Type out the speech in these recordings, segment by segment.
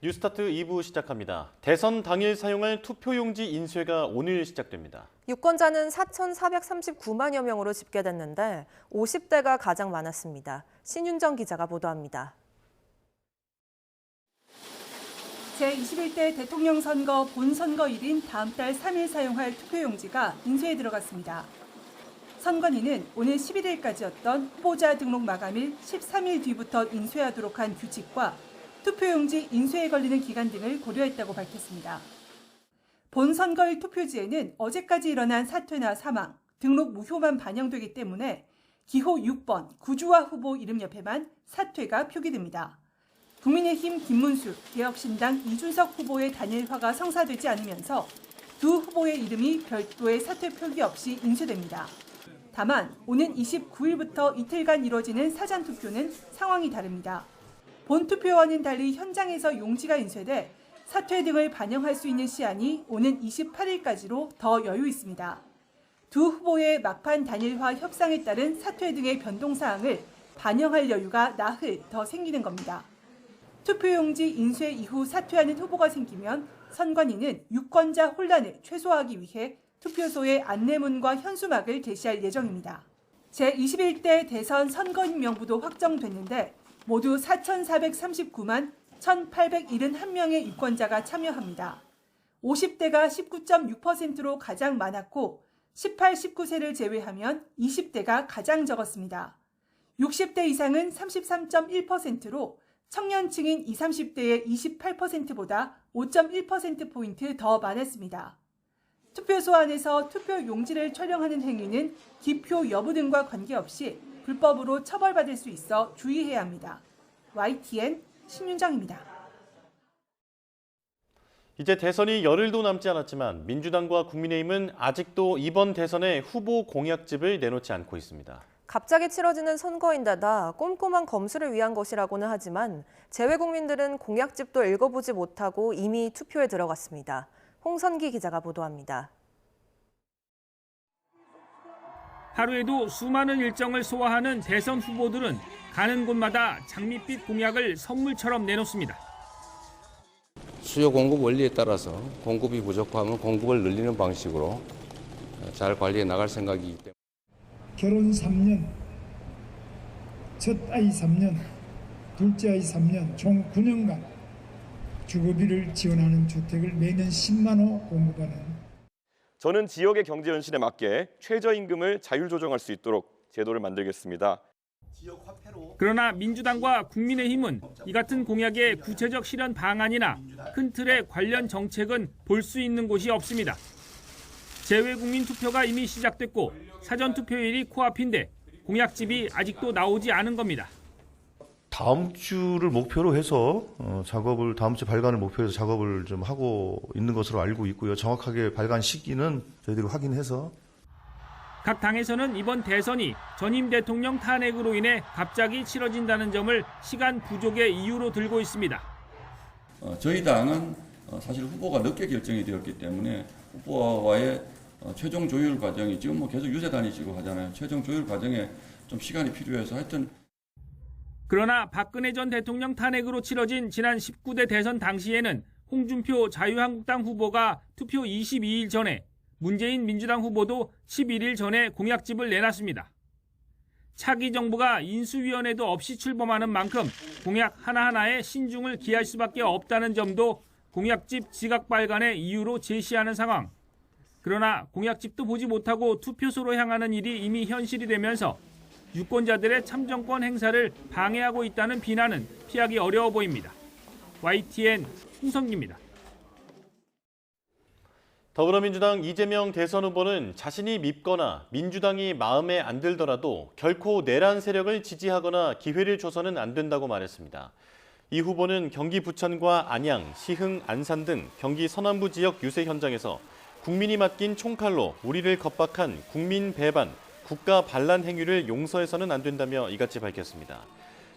뉴스타트 2부 시작합니다. 대선 당일 사용할 투표용지 인쇄가 오늘 시작됩니다. 유권자는 4,439만여 명으로 집계됐는데 50대가 가장 많았습니다. 신윤정 기자가 보도합니다. 제21대 대통령 선거 본선거일인 다음 달 3일 사용할 투표용지가 인쇄에 들어갔습니다. 선관위는 오늘 11일까지였던 후보자 등록 마감일 13일 뒤부터 인쇄하도록 한 규칙과 투표용지 인쇄에 걸리는 기간 등을 고려했다고 밝혔습니다. 본선거일 투표지에는 어제까지 일어난 사퇴나 사망, 등록 무효만 반영되기 때문에 기호 6번 구주화 후보 이름 옆에만 사퇴가 표기됩니다. 국민의힘 김문수, 개혁신당 이준석 후보의 단일화가 성사되지 않으면서 두 후보의 이름이 별도의 사퇴 표기 없이 인쇄됩니다. 다만 오는 29일부터 이틀간 이뤄지는 사전투표는 상황이 다릅니다. 본투표와는 달리 현장에서 용지가 인쇄돼 사퇴 등을 반영할 수 있는 시한이 오는 28일까지로 더 여유 있습니다. 두 후보의 막판 단일화 협상에 따른 사퇴 등의 변동사항을 반영할 여유가 나흘 더 생기는 겁니다. 투표용지 인쇄 이후 사퇴하는 후보가 생기면 선관위는 유권자 혼란을 최소화하기 위해 투표소에 안내문과 현수막을 게시할 예정입니다. 제21대 대선 선거인 명부도 확정됐는데 모두 4,439만 1,871명의 유권자가 참여합니다. 50대가 19.6%로 가장 많았고 18, 19세를 제외하면 20대가 가장 적었습니다. 60대 이상은 33.1%로 청년층인 20, 30대의 28%보다 5.1%포인트 더 많았습니다. 투표소 안에서 투표 용지를 촬영하는 행위는 기표 여부 등과 관계없이 불법으로 처벌받을 수 있어 주의해야 합니다. YTN 신윤정입니다. 이제 대선이 열흘도 남지 않았지만 민주당과 국민의힘은 아직도 이번 대선에 후보 공약집을 내놓지 않고 있습니다. 갑자기 치러지는 선거인데다 꼼꼼한 검수를 위한 것이라고는 하지만 재외 국민들은 공약집도 읽어보지 못하고 이미 투표에 들어갔습니다. 홍선기 기자가 보도합니다. 하루에도 수많은 일정을 소화하는 대선 후보들은 가는 곳마다 장밋빛 공약을 선물처럼 내놓습니다. 수요 공급 원리에 따라서 공급이 부족하면 공급을 늘리는 방식으로 잘 관리해 나갈 생각이기 때문에 결혼 3년, 첫 아이 3년, 둘째 아이 3년, 총 9년간 주거비를 지원하는 주택을 매년 10만 호 공급하는. 저는 지역의 경제 현실에 맞게 최저임금을 자율 조정할 수 있도록 제도를 만들겠습니다. 그러나 민주당과 국민의힘은 이 같은 공약의 구체적 실현 방안이나 큰 틀의 관련 정책은 볼 수 있는 곳이 없습니다. 재외 국민 투표가 이미 시작됐고 사전 투표일이 코앞인데 공약집이 아직도 나오지 않은 겁니다. 다음 주를 목표로 해서 다음 주 발간을 목표로 해서 작업을 좀 하고 있는 것으로 알고 있고요. 정확하게 발간 시기는 저희들이 확인해서. 각 당에서는 이번 대선이 전임 대통령 탄핵으로 인해 갑자기 치러진다는 점을 시간 부족의 이유로 들고 있습니다. 저희 당은 사실 후보가 늦게 결정이 되었기 때문에 후보와의 최종 조율 과정이 지금 계속 유세 다니시고 하잖아요. 최종 조율 과정에 좀 시간이 필요해서 하여튼. 그러나 박근혜 전 대통령 탄핵으로 치러진 지난 19대 대선 당시에는 홍준표 자유한국당 후보가 투표 22일 전에 문재인 민주당 후보도 11일 전에 공약집을 내놨습니다. 차기 정부가 인수위원회도 없이 출범하는 만큼 공약 하나하나에 신중을 기할 수밖에 없다는 점도 공약집 지각 발간의 이유로 제시하는 상황. 그러나 공약집도 보지 못하고 투표소로 향하는 일이 이미 현실이 되면서 유권자들의 참정권 행사를 방해하고 있다는 비난은 피하기 어려워 보입니다. YTN 홍성기입니다. 더불어민주당 이재명 대선 후보는 자신이 밉거나 민주당이 마음에 안 들더라도 결코 내란 세력을 지지하거나 기회를 줘서는 안 된다고 말했습니다. 이 후보는 경기 부천과 안양, 시흥, 안산 등 경기 서남부 지역 유세 현장에서 국민이 맡긴 총칼로 우리를 겁박한 국민 배반, 국가 반란 행위를 용서해서는 안 된다며 이같이 밝혔습니다.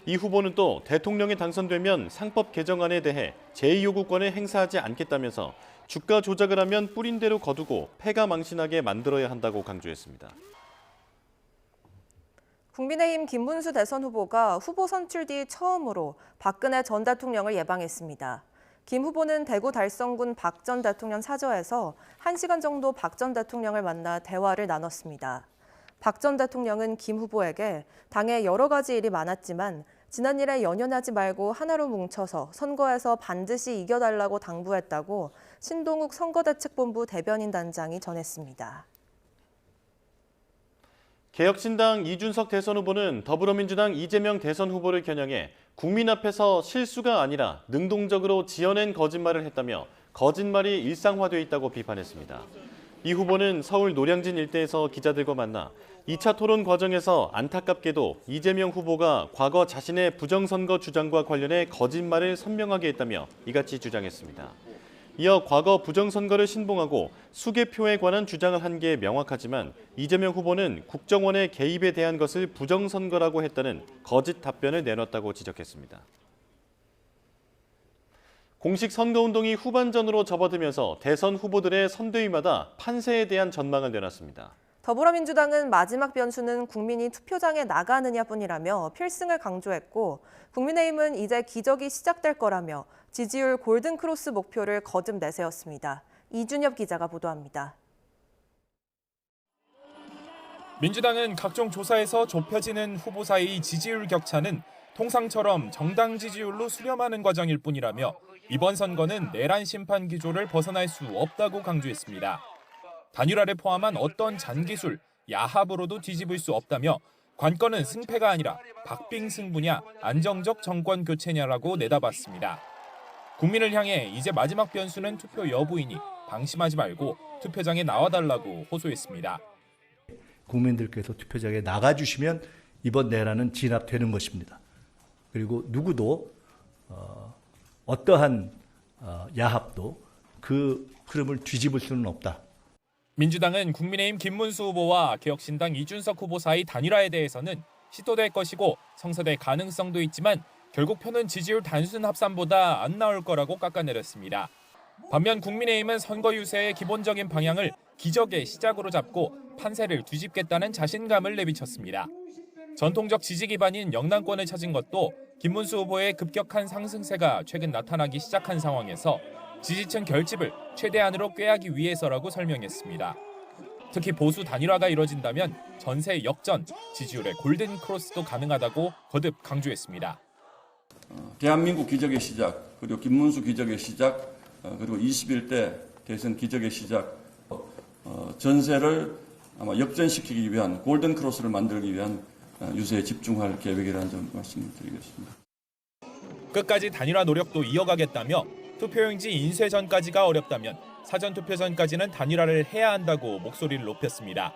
이 후보는 또 대통령에 당선되면 상법 개정안에 대해 제2요구권을 행사하지 않겠다면서 주가 조작을 하면 뿌린 대로 거두고 패가 망신하게 만들어야 한다고 강조했습니다. 국민의힘 김문수 대선 후보가 후보 선출 뒤 처음으로 박근혜 전 대통령을 예방했습니다. 김 후보는 대구 달성군 박 전 대통령 사저에서 1시간 정도 박 전 대통령을 만나 대화를 나눴습니다. 박 전 대통령은 김 후보에게 당에 여러 가지 일이 많았지만 지난 일에 연연하지 말고 하나로 뭉쳐서 선거에서 반드시 이겨달라고 당부했다고 신동욱 선거대책본부 대변인 단장이 전했습니다. 개혁신당 이준석 대선 후보는 더불어민주당 이재명 대선 후보를 겨냥해 국민 앞에서 실수가 아니라 능동적으로 지어낸 거짓말을 했다며 거짓말이 일상화돼 있다고 비판했습니다. 이 후보는 서울 노량진 일대에서 기자들과 만나 2차 토론 과정에서 안타깝게도 이재명 후보가 과거 자신의 부정선거 주장과 관련해 거짓말을 선명하게 했다며 이같이 주장했습니다. 이어 과거 부정선거를 신봉하고 수개표에 관한 주장을 한 게 명확하지만 이재명 후보는 국정원의 개입에 대한 것을 부정선거라고 했다는 거짓 답변을 내놨다고 지적했습니다. 공식 선거운동이 후반전으로 접어들면서 대선 후보들의 선대위마다 판세에 대한 전망을 내놨습니다. 더불어민주당은 마지막 변수는 국민이 투표장에 나가느냐뿐이라며 필승을 강조했고 국민의힘은 이제 기적이 시작될 거라며 지지율 골든크로스 목표를 거듭 내세웠습니다. 이준엽 기자가 보도합니다. 민주당은 각종 조사에서 좁혀지는 후보 사이 지지율 격차는 통상처럼 정당 지지율로 수렴하는 과정일 뿐이라며 이번 선거는 내란 심판 기조를 벗어날 수 없다고 강조했습니다. 단일화를 포함한 어떤 잔기술, 야합으로도 뒤집을 수 없다며 관건은 승패가 아니라 박빙 승부냐 안정적 정권 교체냐라고 내다봤습니다. 국민을 향해 이제 마지막 변수는 투표 여부이니 방심하지 말고 투표장에 나와달라고 호소했습니다. 국민들께서 투표장에 나가주시면 이번 내란은 진압되는 것입니다. 그리고 누구도 어떠한 야합도 그 흐름을 뒤집을 수는 없다. 민주당은 국민의힘 김문수 후보와 개혁신당 이준석 후보 사이 단일화에 대해서는 시도될 것이고 성사될 가능성도 있지만 결국 표는 지지율 단순 합산보다 안 나올 거라고 깎아내렸습니다. 반면 국민의힘은 선거 유세의 기본적인 방향을 기적의 시작으로 잡고 판세를 뒤집겠다는 자신감을 내비쳤습니다. 전통적 지지 기반인 영남권을 찾은 것도 김문수 후보의 급격한 상승세가 최근 나타나기 시작한 상황에서 지지층 결집을 최대한으로 꾀하기 위해서라고 설명했습니다. 특히 보수 단일화가 이뤄진다면 전세 역전, 지지율의 골든 크로스도 가능하다고 거듭 강조했습니다. 대한민국 기적의 시작, 그리고 김문수 기적의 시작, 그리고 21대 대선 기적의 시작, 전세를 아마 역전시키기 위한 골든 크로스를 만들기 위한 유세에 집중할 계획이라는 점 말씀드리겠습니다. 끝까지 단일화 노력도 이어가겠다며 투표용지 인쇄 전까지가 어렵다면 사전투표 전까지는 단일화를 해야 한다고 목소리를 높였습니다.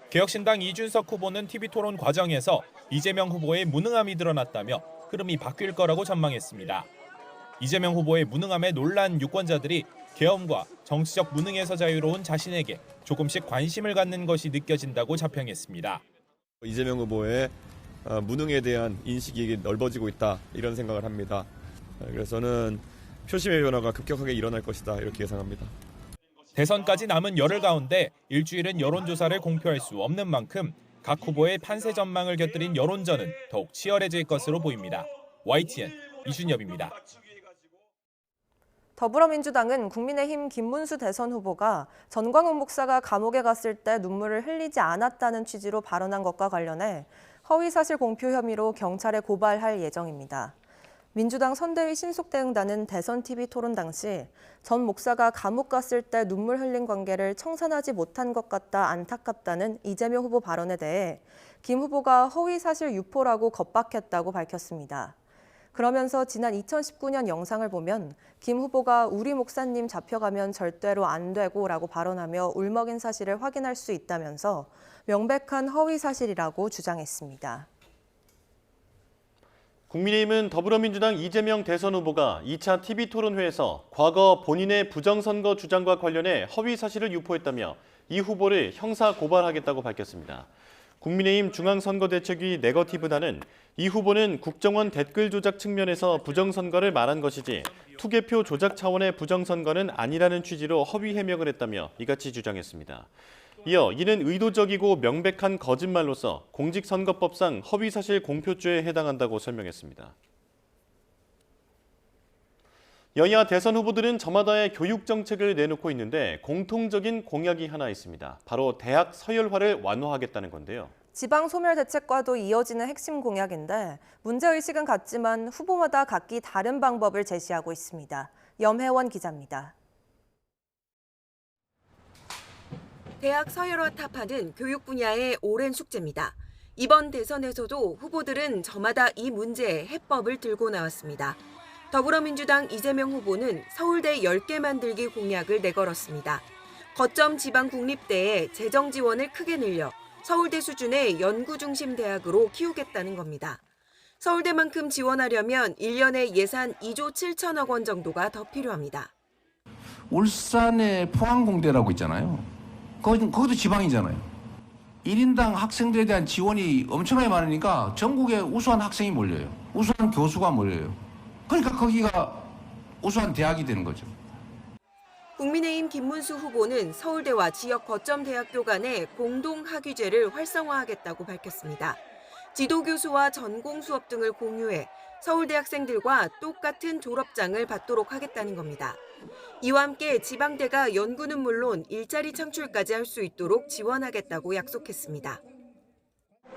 개혁신당 이준석 후보는 TV토론 과정에서 이재명 후보의 무능함이 드러났다며 흐름이 바뀔 거라고 전망했습니다. 이재명 후보의 무능함에 놀란 유권자들이 계엄과 정치적 무능에서 자유로운 자신에게 조금씩 관심을 갖는 것이 느껴진다고 자평했습니다. 이재명 후보의 무능에 대한 인식이 넓어지고 있다 이런 생각을 합니다. 그래서 저는 표심의 변화가 급격하게 일어날 것이다 이렇게 예상합니다. 대선까지 남은 열흘 가운데 일주일은 여론조사를 공표할 수 없는 만큼 각 후보의 판세 전망을 곁들인 여론전은 더욱 치열해질 것으로 보입니다. YTN 이준엽입니다. 더불어민주당은 국민의힘 김문수 대선 후보가 전광훈 목사가 감옥에 갔을 때 눈물을 흘리지 않았다는 취지로 발언한 것과 관련해 허위사실 공표 혐의로 경찰에 고발할 예정입니다. 민주당 선대위 신속대응단은 대선 TV 토론 당시 전 목사가 감옥 갔을 때 눈물 흘린 관계를 청산하지 못한 것 같다 안타깝다는 이재명 후보 발언에 대해 김 후보가 허위사실 유포라고 겁박했다고 밝혔습니다. 그러면서 지난 2019년 영상을 보면 김 후보가 우리 목사님 잡혀가면 절대로 안 되고라고 발언하며 울먹인 사실을 확인할 수 있다면서 명백한 허위사실이라고 주장했습니다. 국민의힘은 더불어민주당 이재명 대선 후보가 2차 TV토론회에서 과거 본인의 부정선거 주장과 관련해 허위 사실을 유포했다며 이 후보를 형사 고발하겠다고 밝혔습니다. 국민의힘 중앙선거대책위 네거티브단은 이 후보는 국정원 댓글 조작 측면에서 부정선거를 말한 것이지 투개표 조작 차원의 부정선거는 아니라는 취지로 허위 해명을 했다며 이같이 주장했습니다. 이어 이는 의도적이고 명백한 거짓말로서 공직선거법상 허위사실 공표죄에 해당한다고 설명했습니다. 여야 대선 후보들은 저마다의 교육 정책을 내놓고 있는데 공통적인 공약이 하나 있습니다. 바로 대학 서열화를 완화하겠다는 건데요. 지방 소멸 대책과도 이어지는 핵심 공약인데 문제의식은 같지만 후보마다 각기 다른 방법을 제시하고 있습니다. 염혜원 기자입니다. 대학 서열화 타파는 교육 분야의 오랜 숙제입니다. 이번 대선에서도 후보들은 저마다 이 문제의 해법을 들고 나왔습니다. 더불어민주당 이재명 후보는 서울대 10개 만들기 공약을 내걸었습니다. 거점 지방 국립대에 재정 지원을 크게 늘려 서울대 수준의 연구 중심 대학으로 키우겠다는 겁니다. 서울대만큼 지원하려면 1년에 예산 2조 7천억 원 정도가 더 필요합니다. 울산의 포항공대라고 있잖아요. 거기도 지방이잖아요. 1인당 학생들에 대한 지원이 엄청나게 많으니까 전국에 우수한 학생이 몰려요. 우수한 교수가 몰려요. 그러니까 거기가 우수한 대학이 되는 거죠. 국민의힘 김문수 후보는 서울대와 지역 거점 대학교 간의 공동 학위제를 활성화하겠다고 밝혔습니다. 지도교수와 전공 수업 등을 공유해 서울대 학생들과 똑같은 졸업장을 받도록 하겠다는 겁니다. 이와 함께 지방대가 연구는 물론 일자리 창출까지 할 수 있도록 지원하겠다고 약속했습니다.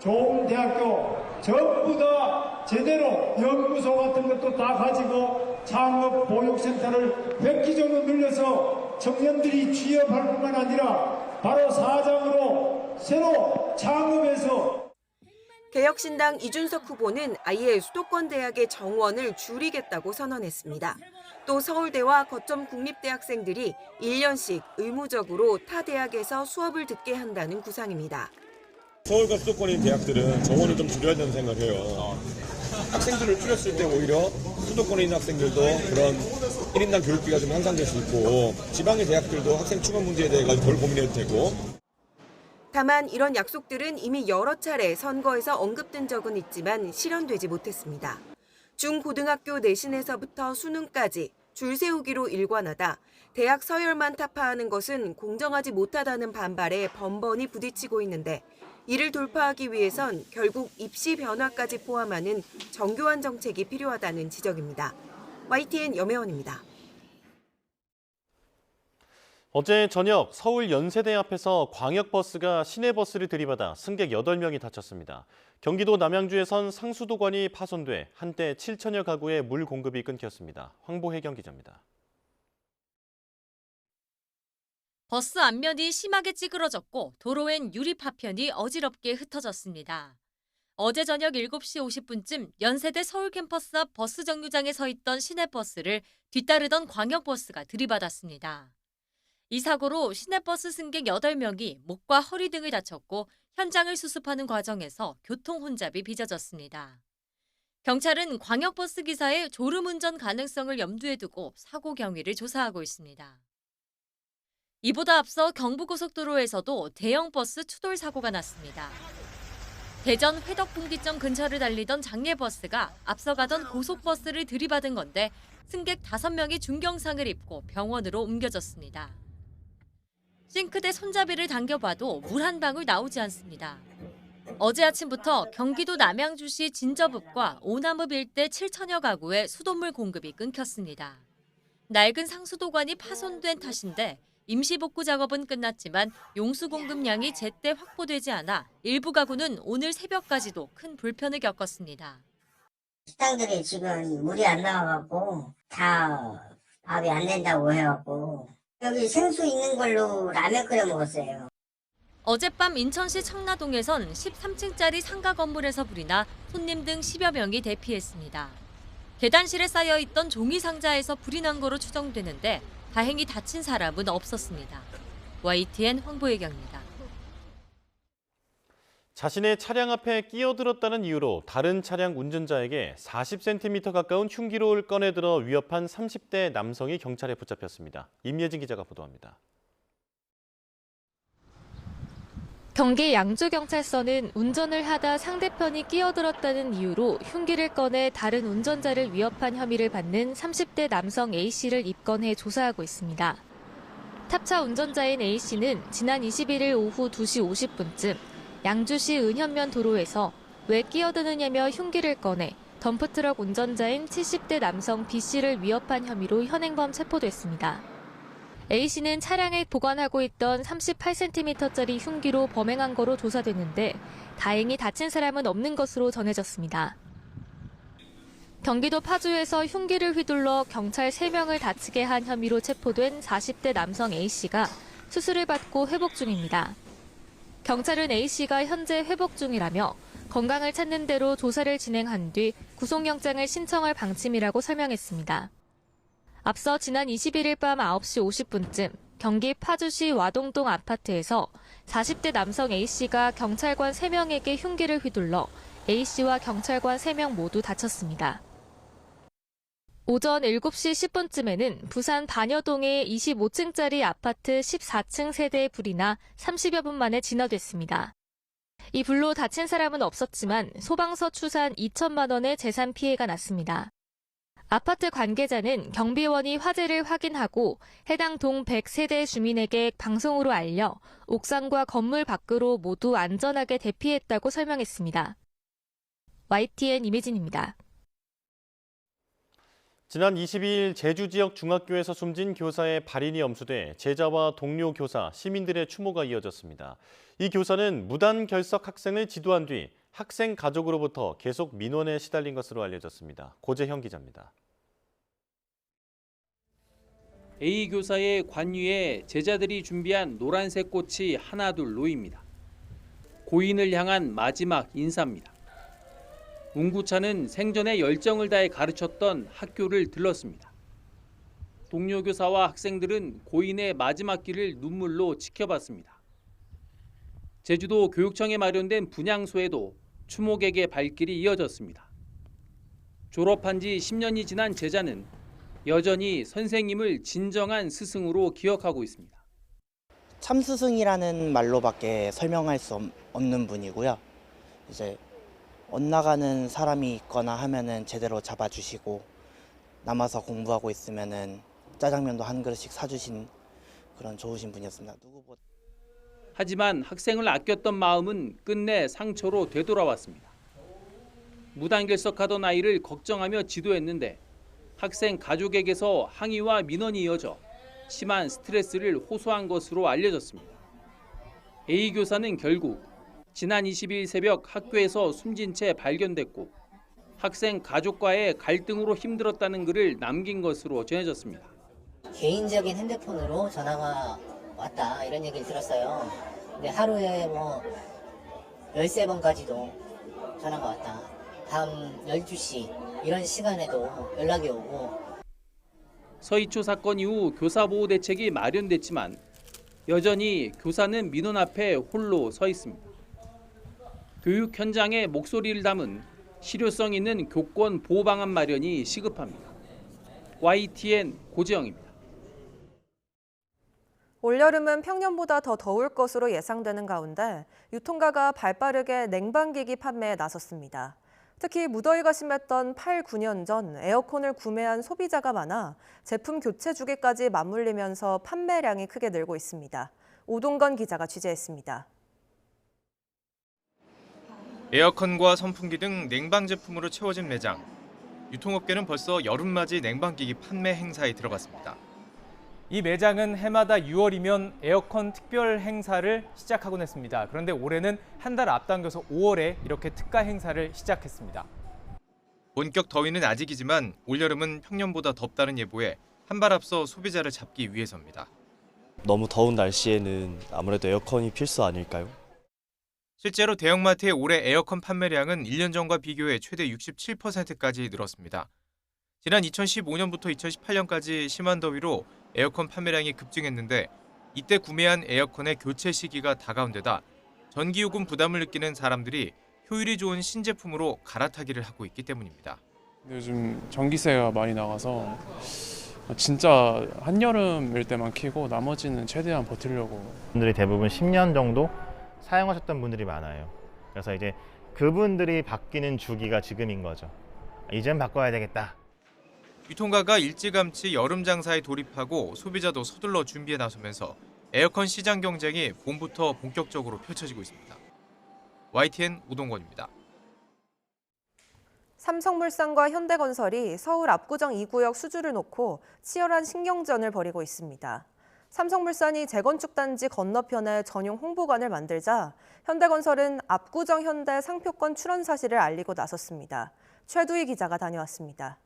좋은 대학교 전부 다 제대로 연구소 같은 것도 다 가지고 창업 보육센터를 획기적으로 늘려서 청년들이 취업할 뿐만 아니라 바로 사장으로 새로 창업해서 개혁신당 이준석 후보는 아예 수도권 대학의 정원을 줄이겠다고 선언했습니다. 또 서울대와 거점 국립대 학생들이 1년씩 의무적으로 타 대학에서 수업을 듣게 한다는 구상입니다. 서울과 수도권인 대학들은 정원을 좀 줄여야 된다는 생각을 해요. 학생들을 줄였을 때 오히려 수도권에 있는 학생들도 그런 1인당 교육비가 좀 향상될 수 있고 지방의 대학들도 학생 추가 문제에 대해 덜 고민해도 되고. 다만 이런 약속들은 이미 여러 차례 선거에서 언급된 적은 있지만 실현되지 못했습니다. 중고등학교 내신에서부터 수능까지 줄 세우기로 일관하다 대학 서열만 타파하는 것은 공정하지 못하다는 반발에 번번이 부딪히고 있는데 이를 돌파하기 위해선 결국 입시 변화까지 포함하는 정교한 정책이 필요하다는 지적입니다. YTN 염혜원입니다. 어제 저녁 서울 연세대 앞에서 광역버스가 시내버스를 들이받아 승객 8명이 다쳤습니다. 경기도 남양주에선 상수도관이 파손돼 한때 7천여 가구의 물 공급이 끊겼습니다. 황보혜경 기자입니다. 버스 앞면이 심하게 찌그러졌고 도로엔 유리 파편이 어지럽게 흩어졌습니다. 어제 저녁 7시 50분쯤 연세대 서울 캠퍼스 앞 버스 정류장에 서 있던 시내버스를 뒤따르던 광역버스가 들이받았습니다. 이 사고로 시내버스 승객 8명이 목과 허리 등을 다쳤고 현장을 수습하는 과정에서 교통 혼잡이 빚어졌습니다. 경찰은 광역버스 기사의 졸음운전 가능성을 염두에 두고 사고 경위를 조사하고 있습니다. 이보다 앞서 경부고속도로에서도 대형 버스 추돌 사고가 났습니다. 대전 회덕분기점 근처를 달리던 장례버스가 앞서가던 고속버스를 들이받은 건데 승객 5명이 중경상을 입고 병원으로 옮겨졌습니다. 싱크대 손잡이를 당겨봐도 물 한 방울 나오지 않습니다. 어제 아침부터 경기도 남양주시 진저읍과 오남읍 일대 7천여 가구에 수돗물 공급이 끊겼습니다. 낡은 상수도관이 파손된 탓인데 임시복구 작업은 끝났지만 용수 공급량이 제때 확보되지 않아 일부 가구는 오늘 새벽까지도 큰 불편을 겪었습니다. 식당들이 지금 물이 안 나와갖고 다 밥이 안 된다고 해갖고 여기 생수 있는 걸로 라면 끓여 먹었어요. 어젯밤 인천시 청라동에선 13층짜리 상가 건물에서 불이 나 손님 등 10여 명이 대피했습니다. 계단실에 쌓여있던 종이 상자에서 불이 난 거로 추정되는데 다행히 다친 사람은 없었습니다. YTN 황보혜경입니다. 자신의 차량 앞에 끼어들었다는 이유로 다른 차량 운전자에게 40cm 가까운 흉기를 꺼내들어 위협한 30대 남성이 경찰에 붙잡혔습니다. 임예진 기자가 보도합니다. 경기 양주경찰서는 운전을 하다 상대편이 끼어들었다는 이유로 흉기를 꺼내 다른 운전자를 위협한 혐의를 받는 30대 남성 A씨를 입건해 조사하고 있습니다. 탑차 운전자인 A씨는 지난 21일 오후 2시 50분쯤 양주시 은현면 도로에서 왜 끼어드느냐며 흉기를 꺼내 덤프트럭 운전자인 70대 남성 B씨를 위협한 혐의로 현행범 체포됐습니다. A씨는 차량에 보관하고 있던 38cm짜리 흉기로 범행한 거로 조사됐는데 다행히 다친 사람은 없는 것으로 전해졌습니다. 경기도 파주에서 흉기를 휘둘러 경찰 3명을 다치게 한 혐의로 체포된 40대 남성 A씨가 수술을 받고 회복 중입니다. 경찰은 A씨가 현재 회복 중이라며 건강을 찾는 대로 조사를 진행한 뒤 구속영장을 신청할 방침이라고 설명했습니다. 앞서 지난 21일 밤 9시 50분쯤 경기 파주시 와동동 아파트에서 40대 남성 A씨가 경찰관 3명에게 흉기를 휘둘러 A씨와 경찰관 3명 모두 다쳤습니다. 오전 7시 10분쯤에는 부산 반여동의 25층짜리 아파트 14층 세대에 불이 나 30여 분 만에 진화됐습니다. 이 불로 다친 사람은 없었지만 소방서 추산 2천만 원의 재산 피해가 났습니다. 아파트 관계자는 경비원이 화재를 확인하고 해당 동 100세대 주민에게 방송으로 알려 옥상과 건물 밖으로 모두 안전하게 대피했다고 설명했습니다. YTN 임혜진입니다. 지난 22일 제주 지역 중학교에서 숨진 교사의 발인이 엄수돼 제자와 동료 교사, 시민들의 추모가 이어졌습니다. 이 교사는 무단 결석 학생을 지도한 뒤 학생 가족으로부터 계속 민원에 시달린 것으로 알려졌습니다. 고재형 기자입니다. A 교사의 관유에 제자들이 준비한 노란색 꽃이 하나둘 놓입니다. 고인을 향한 마지막 인사입니다. 운구차는 생전에 열정을 다해 가르쳤던 학교를 들렀습니다. 동료 교사와 학생들은 고인의 마지막 길을 눈물로 지켜봤습니다. 제주도 교육청에 마련된 분향소에도 추모객의 발길이 이어졌습니다. 졸업한 지 10년이 지난 제자는 여전히 선생님을 진정한 스승으로 기억하고 있습니다. 참스승이라는 말로밖에 설명할 수 없는 분이고요. 이제 엇나가는 사람이 있거나 하면은 제대로 잡아주시고 남아서 공부하고 있으면은 짜장면도 한 그릇씩 사주신 그런 좋으신 분이었습니다. 누구보다. 하지만 학생을 아꼈던 마음은 끝내 상처로 되돌아왔습니다. 무단 결석하던 아이를 걱정하며 지도했는데 학생 가족에게서 항의와 민원이 이어져 심한 스트레스를 호소한 것으로 알려졌습니다. A 교사는 결국 지난 20일 새벽 학교에서 숨진 채 발견됐고 학생 가족과의 갈등으로 힘들었다는 글을 남긴 것으로 전해졌습니다. 개인적인 핸드폰으로 전화가 왔다 이런 얘기를 들었어요. 근데 하루에 13번까지도 전화가 왔다. 밤 12시 이런 시간에도 연락이 오고. 서희초 사건 이후 교사보호 대책이 마련됐지만 여전히 교사는 민원 앞에 홀로 서 있습니다. 교육 현장의 목소리를 담은 실효성 있는 교권 보호 방안 마련이 시급합니다. YTN 고재영입니다. 올여름은 평년보다 더 더울 것으로 예상되는 가운데 유통가가 발빠르게 냉방기기 판매에 나섰습니다. 특히 무더위가 심했던 8, 9년 전 에어컨을 구매한 소비자가 많아 제품 교체 주기까지 맞물리면서 판매량이 크게 늘고 있습니다. 오동건 기자가 취재했습니다. 에어컨과 선풍기 등 냉방 제품으로 채워진 매장. 유통업계는 벌써 여름맞이 냉방기기 판매 행사에 들어갔습니다. 이 매장은 해마다 6월이면 에어컨 특별 행사를 시작하곤 했습니다. 그런데 올해는 한 달 앞당겨서 5월에 이렇게 특가 행사를 시작했습니다. 본격 더위는 아직이지만 올여름은 평년보다 덥다는 예보에 한 발 앞서 소비자를 잡기 위해서입니다. 너무 더운 날씨에는 아무래도 에어컨이 필수 아닐까요? 실제로 대형마트의 올해 에어컨 판매량은 1년 전과 비교해 최대 67%까지 늘었습니다. 지난 2015년부터 2018년까지 심한 더위로 에어컨 판매량이 급증했는데 이때 구매한 에어컨의 교체 시기가 다가온 데다 전기요금 부담을 느끼는 사람들이 효율이 좋은 신제품으로 갈아타기를 하고 있기 때문입니다. 요즘 전기세가 많이 나가서 진짜 한여름일 때만 켜고 나머지는 최대한 버티려고. 분들이 대부분 10년 정도 사용하셨던 분들이 많아요. 그래서 이제 그분들이 바뀌는 주기가 지금인 거죠. 이젠 바꿔야 되겠다. 유통가가 일찌감치 여름 장사에 돌입하고 소비자도 서둘러 준비에 나서면서 에어컨 시장 경쟁이 봄부터 본격적으로 펼쳐지고 있습니다. YTN 오동건입니다. 삼성물산과 현대건설이 서울 압구정 2구역 수주를 놓고 치열한 신경전을 벌이고 있습니다. 삼성물산이 재건축 단지 건너편에 전용 홍보관을 만들자 현대건설은 압구정 현대 상표권 출원 사실을 알리고 나섰습니다. 최두희 기자가 다녀왔습니다.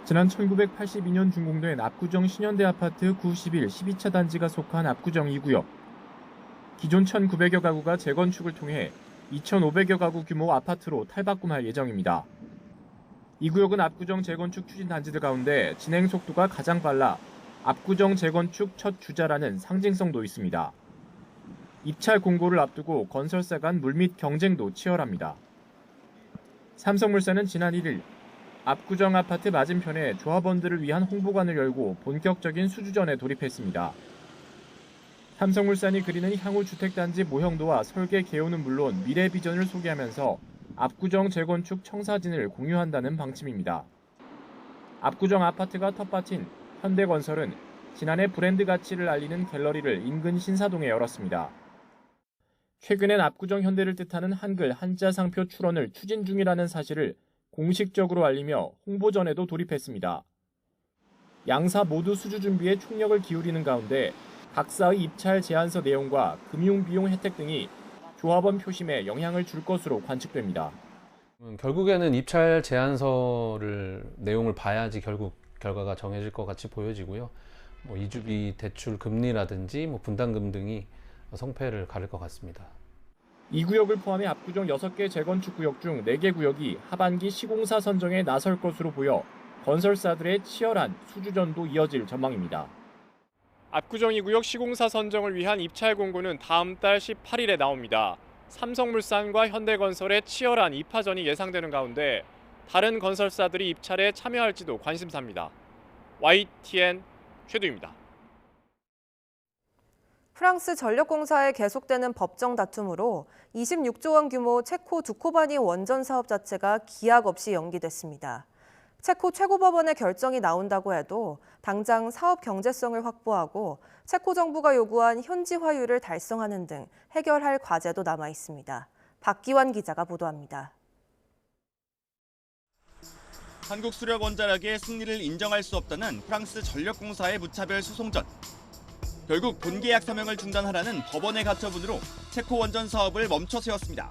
지난 1982년 준공된 압구정 신현대 아파트 91, 12차 단지가 속한 압구정 2구역. 기존 1,900여 가구가 재건축을 통해 2,500여 가구 규모 아파트로 탈바꿈할 예정입니다. 이 구역은 압구정 재건축 추진 단지들 가운데 진행 속도가 가장 빨라 압구정 재건축 첫 주자라는 상징성도 있습니다. 입찰 공고를 앞두고 건설사 간 물밑 경쟁도 치열합니다. 삼성물산은 지난 1일 압구정 아파트 맞은편에 조합원들을 위한 홍보관을 열고 본격적인 수주전에 돌입했습니다. 삼성물산이 그리는 향후 주택단지 모형도와 설계 개요는 물론 미래 비전을 소개하면서 압구정 재건축 청사진을 공유한다는 방침입니다. 압구정 아파트가 텃밭인 현대건설은 지난해 브랜드 가치를 알리는 갤러리를 인근 신사동에 열었습니다. 최근엔 압구정 현대를 뜻하는 한글 한자 상표 출원을 추진 중이라는 사실을 공식적으로 알리며 홍보전에도 돌입했습니다. 양사 모두 수주 준비에 총력을 기울이는 가운데 각사의 입찰 제안서 내용과 금융 비용 혜택 등이 조합원 표심에 영향을 줄 것으로 관측됩니다. 결국에는 입찰 제안서를 내용을 봐야지 결국 결과가 정해질 것 같이 보여지고요. 이주비 대출 금리라든지 분담금 등이 성패를 가릴 것 같습니다. 이 구역을 포함해 압구정 6개 재건축 구역 중 4개 구역이 하반기 시공사 선정에 나설 것으로 보여 건설사들의 치열한 수주전도 이어질 전망입니다. 압구정 2구역 시공사 선정을 위한 입찰 공고는 다음 달 18일에 나옵니다. 삼성물산과 현대건설의 치열한 입하전이 예상되는 가운데 다른 건설사들이 입찰에 참여할지도 관심사입니다. YTN 최두입니다. 프랑스 전력공사에 계속되는 법정 다툼으로 26조 원 규모 체코 두코바니 원전 사업 자체가 기약 없이 연기됐습니다. 체코 최고법원의 결정이 나온다고 해도 당장 사업 경제성을 확보하고 체코 정부가 요구한 현지 화율을 달성하는 등 해결할 과제도 남아 있습니다. 박기환 기자가 보도합니다. 한국 수력원자력의 승리를 인정할 수 없다는 프랑스 전력공사의 무차별 소송전. 결국 본계약 서명을 중단하라는 법원의 가처분으로 체코 원전 사업을 멈춰 세웠습니다.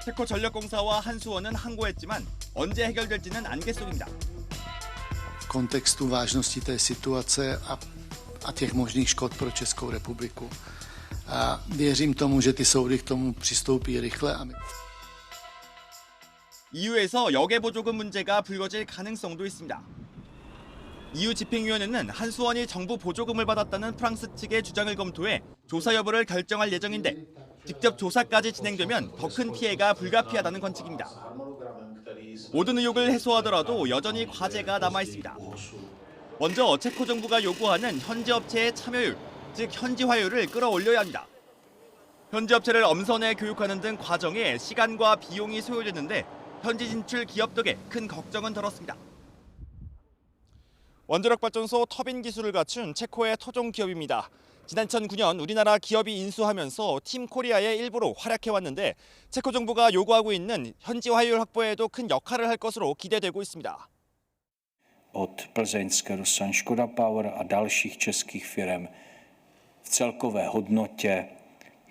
체코 전력공사와 한수원은 항고했지만 언제 해결될지는 안갯속입니다. V kontextu vážnosti té situace a těch možných škod pro Českou republiku. A věřím tomu, že ty soudy k tomu přistoupí rychle. EU에서 역외보조금 문제가 불거질 가능성도 있습니다. EU 집행위원회는 한수원이 정부 보조금을 받았다는 프랑스 측의 주장을 검토해 조사 여부를 결정할 예정인데 직접 조사까지 진행되면 더 큰 피해가 불가피하다는 관측입니다. 모든 의혹을 해소하더라도 여전히 과제가 남아 있습니다. 먼저 체코 정부가 요구하는 현지 업체의 참여율, 즉 현지 화율을 끌어올려야 합니다. 현지 업체를 엄선해 교육하는 등 과정에 시간과 비용이 소요되는데 현지 진출 기업 덕에 큰 걱정은 덜었습니다. 원자력 발전소 터빈 기술을 갖춘 체코의 토종 기업입니다. 지난 2009년 우리나라 기업이 인수하면서 팀 코리아의 일부로 활약해왔는데 체코 정부가 요구하고 있는 현지 화율 확보에도 큰 역할을 할 것으로 기대되고 있습니다. Od plzeňské Rosan Škoda Power a dalších českých firm v celkové hodnotě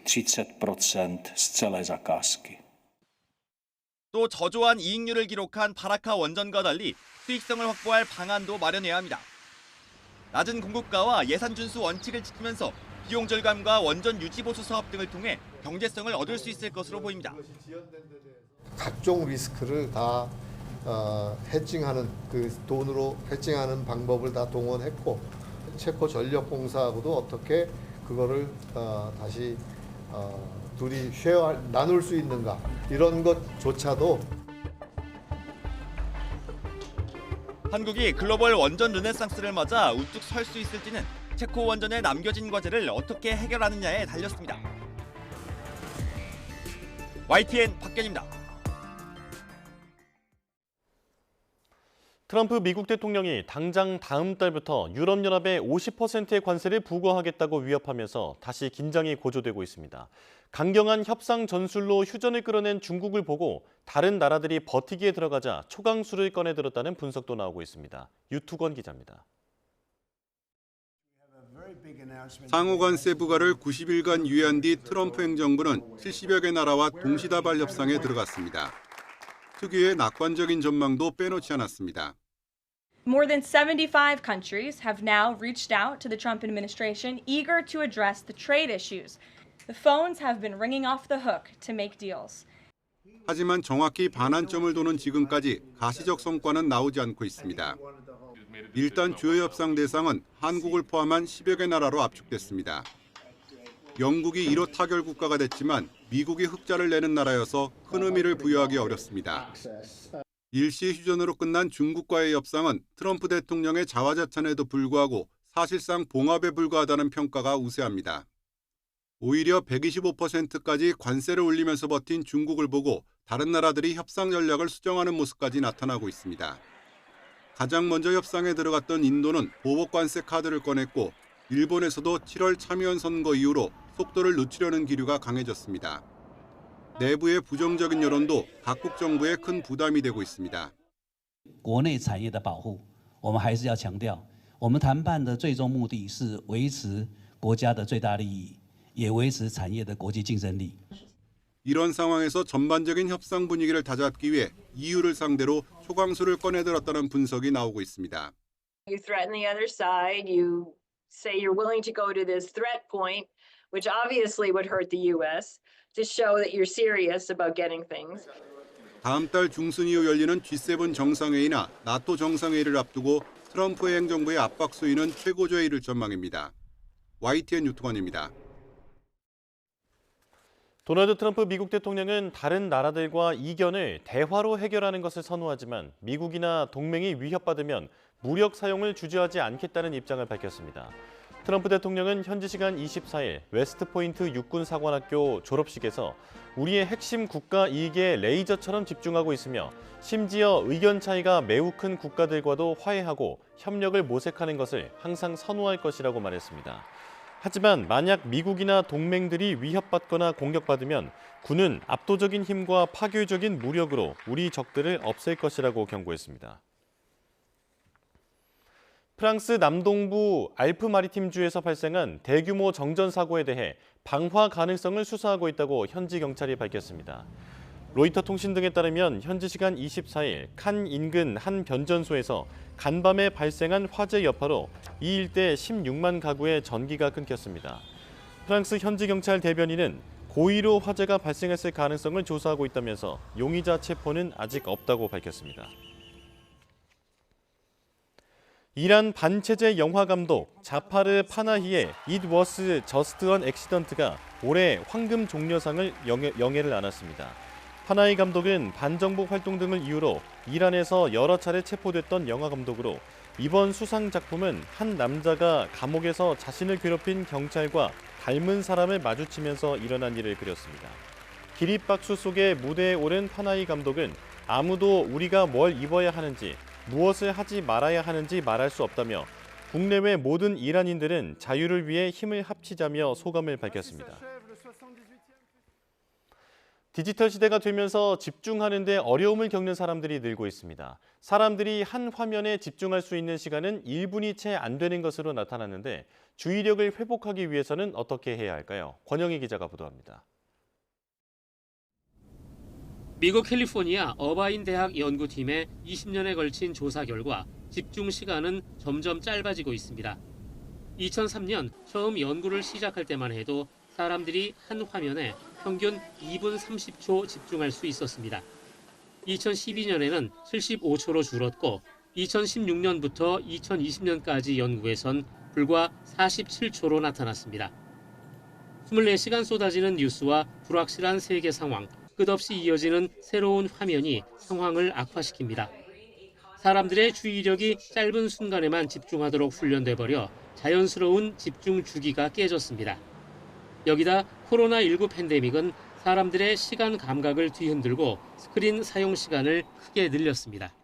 30% z celé zakázky. 또 저조한 이익률을 기록한 바라카 원전과 달리 수익성을 확보할 방안도 마련해야 합니다. 낮은 공급가와 예산 준수 원칙을 지키면서 비용 절감과 원전 유지 보수 사업 등을 통해 경제성을 얻을 수 있을 것으로 보입니다. 각종 리스크를 다 해칭하는 그 돈으로 해칭하는 방법을 다 동원했고 체코 전력공사하고도 어떻게 그거를 다시 둘이 나눌 수 있는가 이런 것조차도 한국이 글로벌 원전 르네상스를 맞아 우뚝 설 수 있을지는 체코 원전에 남겨진 과제를 어떻게 해결하느냐에 달렸습니다. YTN 박견입니다. 트럼프 미국 대통령이 당장 다음 달부터 유럽연합에 50%의 관세를 부과하겠다고 위협하면서 다시 긴장이 고조되고 있습니다. 강경한 협상 전술로 휴전을 끌어낸 중국을 보고 다른 나라들이 버티기에 들어가자 초강수를 꺼내들었다는 분석도 나오고 있습니다. 유투건 기자입니다. 상호관세 부과를 90일간 유예한 뒤 트럼프 행정부는 70여 개 나라와 동시다발 협상에 들어갔습니다. 특유의 낙관적인 전망도 빼놓지 않았습니다. More than 75 countries have now reached out to the Trump administration, eager to address the trade issues. The phones have been ringing off the hook to make deals. 하지만 정확히 반환점을 도는 지금까지 가시적 성과는 나오지 않고 있습니다. 일단 주요 협상 대상은 한국을 포함한 10여 개 나라로 압축됐습니다. 영국이 1호 타결 국가가 됐지만 미국이 흑자를 내는 나라여서 큰 의미를 부여하기 어렵습니다. 일시 휴전으로 끝난 중국과의 협상은 트럼프 대통령의 자화자찬에도 불구하고 사실상 봉합에 불과하다는 평가가 우세합니다. 오히려 125%까지 관세를 올리면서 버틴 중국을 보고 다른 나라들이 협상 전략을 수정하는 모습까지 나타나고 있습니다. 가장 먼저 협상에 들어갔던 인도는 보복 관세 카드를 꺼냈고 일본에서도 7월 참의원 선거 이후로 속도를 늦추려는 기류가 강해졌습니다. 내부의 부정적인 여론도 각국 정부에 큰 부담이 되고 있습니다. 国内产业的保护，我们还是要强调，我们谈判的最终目的是维持国家的最大利益，也维持产业的国际竞争力。 이런 상황에서 전반적인 협상 분위기를 다잡기 위해 EU를 상대로 초강수를 꺼내들었다는 분석이 나오고 있습니다. You threaten the other side, you say you're willing to go to this threat point, which obviously would hurt the US, to show that you're serious about getting things. 다음 달 중순 이후 열리는 G7 정상회의나 나토 정상회의를 앞두고 트럼프의 행정부의 압박 수위는 최고조에 이를 전망입니다. YTN 유튜건입니다. 도널드 트럼프 미국 대통령은 다른 나라들과 이견을 대화로 해결하는 것을 선호하지만 미국이나 동맹이 위협받으면 무력 사용을 주저하지 않겠다는 입장을 밝혔습니다. 트럼프 대통령은 현지 시간 24일 웨스트포인트 육군사관학교 졸업식에서 우리의 핵심 국가 이익에 레이저처럼 집중하고 있으며 심지어 의견 차이가 매우 큰 국가들과도 화해하고 협력을 모색하는 것을 항상 선호할 것이라고 말했습니다. 하지만 만약 미국이나 동맹들이 위협받거나 공격받으면 군은 압도적인 힘과 파괴적인 무력으로 우리 적들을 없앨 것이라고 경고했습니다. 프랑스 남동부 알프 마리팀주에서 발생한 대규모 정전 사고에 대해 방화 가능성을 수사하고 있다고 현지 경찰이 밝혔습니다. 로이터 통신 등에 따르면 현지 시간 24일 칸 인근 한 변전소에서 간밤에 발생한 화재 여파로 이 일대 16만 가구의 전기가 끊겼습니다. 프랑스 현지 경찰 대변인은 고의로 화재가 발생했을 가능성을 조사하고 있다면서 용의자 체포는 아직 없다고 밝혔습니다. 이란 반체제 영화 감독 자파르 파나히의 It Was Just an Accident가 올해 황금 종려상을 영예를 안았습니다. 파나히 감독은 반정복 활동 등을 이유로 이란에서 여러 차례 체포됐던 영화 감독으로 이번 수상 작품은 한 남자가 감옥에서 자신을 괴롭힌 경찰과 닮은 사람을 마주치면서 일어난 일을 그렸습니다. 기립박수 속에 무대에 오른 파나히 감독은 아무도 우리가 뭘 입어야 하는지 무엇을 하지 말아야 하는지 말할 수 없다며 국내외 모든 이란인들은 자유를 위해 힘을 합치자며 소감을 밝혔습니다. 디지털 시대가 되면서 집중하는 데 어려움을 겪는 사람들이 늘고 있습니다. 사람들이 한 화면에 집중할 수 있는 시간은 1분이 채 안 되는 것으로 나타났는데 주의력을 회복하기 위해서는 어떻게 해야 할까요? 권영희 기자가 보도합니다. 미국 캘리포니아 어바인 대학 연구팀의 20년에 걸친 조사 결과 집중 시간은 점점 짧아지고 있습니다. 2003년 처음 연구를 시작할 때만 해도 사람들이 한 화면에 평균 2분 30초 집중할 수 있었습니다. 2012년에는 75초로 줄었고 2016년부터 2020년까지 연구에선 불과 47초로 나타났습니다. 24시간 쏟아지는 뉴스와 불확실한 세계 상황, 끝없이 이어지는 새로운 화면이 상황을 악화시킵니다. 사람들의 주의력이 짧은 순간에만 집중하도록 훈련돼 버려 자연스러운 집중 주기가 깨졌습니다. 여기다 코로나19 팬데믹은 사람들의 시간 감각을 뒤흔들고 스크린 사용 시간을 크게 늘렸습니다.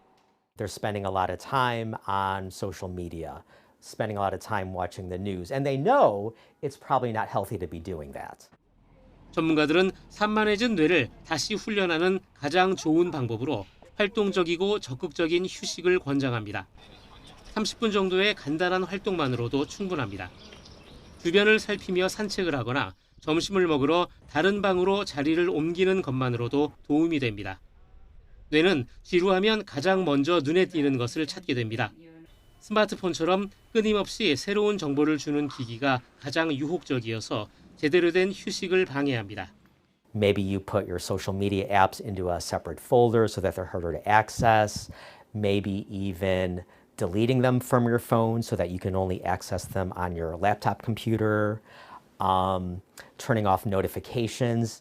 They're spending a lot of time on social media, spending a lot of time watching the news, and they know it's probably not healthy to be doing that. 전문가들은 산만해진 뇌를 다시 훈련하는 가장 좋은 방법으로 활동적이고 적극적인 휴식을 권장합니다. 30분 정도의 간단한 활동만으로도 충분합니다. 주변을 살피며 산책을 하거나 점심을 먹으러 다른 방으로 자리를 옮기는 것만으로도 도움이 됩니다. 뇌는 지루하면 가장 먼저 눈에 띄는 것을 찾게 됩니다. 스마트폰처럼 끊임없이 새로운 정보를 주는 기기가 가장 유혹적이어서 제대로 된 휴식을 방해합니다. Maybe you put your social media apps into a separate folder so that they're harder to access. Maybe even deleting them from your phone so that you can only access them on your laptop computer. Turning off notifications.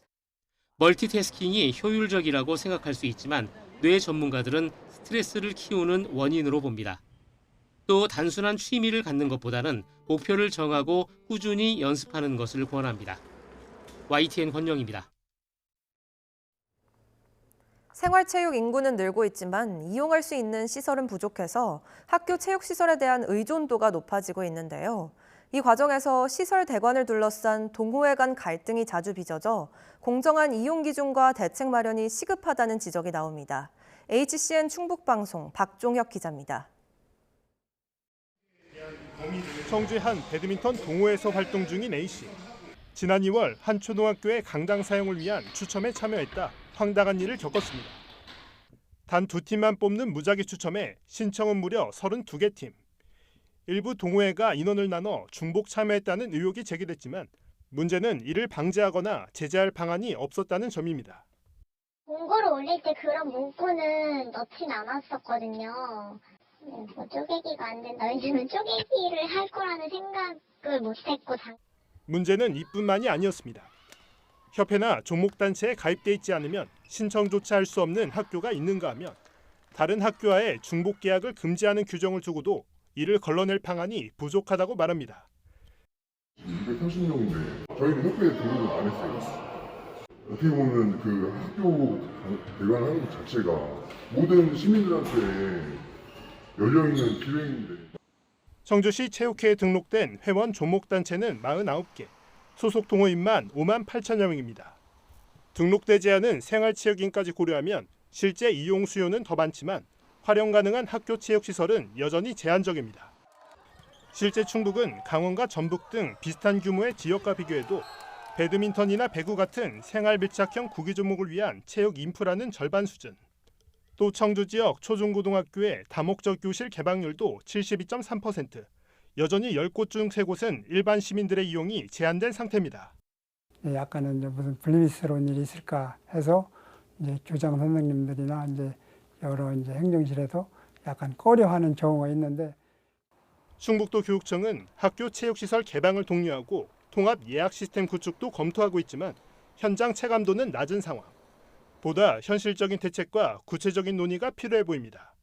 멀티태스킹이 효율적이라고 생각할 수 있지만 뇌 전문가들은 스트레스를 키우는 원인으로 봅니다. 또 단순한 취미를 갖는 것보다는 목표를 정하고 꾸준히 연습하는 것을 권합니다. YTN 권영입니다. 생활체육 인구는 늘고 있지만 이용할 수 있는 시설은 부족해서 학교 체육시설에 대한 의존도가 높아지고 있는데요. 이 과정에서 시설 대관을 둘러싼 동호회 간 갈등이 자주 빚어져 공정한 이용 기준과 대책 마련이 시급하다는 지적이 나옵니다. HCN 충북방송 박종혁 기자입니다. 청주의 한 배드민턴 동호회에서 활동 중인 A씨. 지난 2월 한 초등학교의 강당 사용을 위한 추첨에 참여했다 황당한 일을 겪었습니다. 단 2팀만 뽑는 무작위 추첨에 신청은 무려 32개 팀. 일부 동호회가 인원을 나눠 중복 참여했다는 의혹이 제기됐지만 문제는 이를 방지하거나 제재할 방안이 없었다는 점입니다. 공고를 올릴 때 그런 문구는 넣진 않았었거든요. 뭐 쪼개기가 안 된다. 왜냐면 쪼개기를 할 거라는 생각을 못했고. 문제는 이뿐만이 아니었습니다. 협회나 종목단체에 가입돼 있지 않으면 신청조차 할 수 없는 학교가 있는가 하면 다른 학교와의 중복 계약을 금지하는 규정을 두고도 이를 걸러낼 방안이 부족하다고 말합니다. 230명인데 저희는 협회에 등록을 안 했어요. 어떻게 보면 그 학교 대관하는 것 자체가 모든 시민들한테 열려있는 기회인데. 청주시 체육회에 등록된 회원 종목단체는 49개, 소속 동호인만 5만 8천여 명입니다. 등록되지 않은 생활체육인까지 고려하면 실제 이용 수요는 더 많지만 활용 가능한 학교 체육시설은 여전히 제한적입니다. 실제 충북은 강원과 전북 등 비슷한 규모의 지역과 비교해도 배드민턴이나 배구 같은 생활 밀착형 구기 종목을 위한 체육 인프라는 절반 수준. 또 청주 지역 초중고등학교의 다목적 교실 개방률도 72.3%. 여전히 10곳 중 3곳은 일반 시민들의 이용이 제한된 상태입니다. 약간은 이제 무슨 불미스러운 일이 있을까 해서 이제 교장 선생님들이나 이제 여러 이제 행정실에서 약간 꺼려하는 경우가 있는데. 충북도 교육청은 학교 체육시설 개방을 독려하고 통합 예약 시스템 구축도 검토하고 있지만 현장 체감도는 낮은 상황. 보다 현실적인 대책과 구체적인 논의가 필요해 보입니다.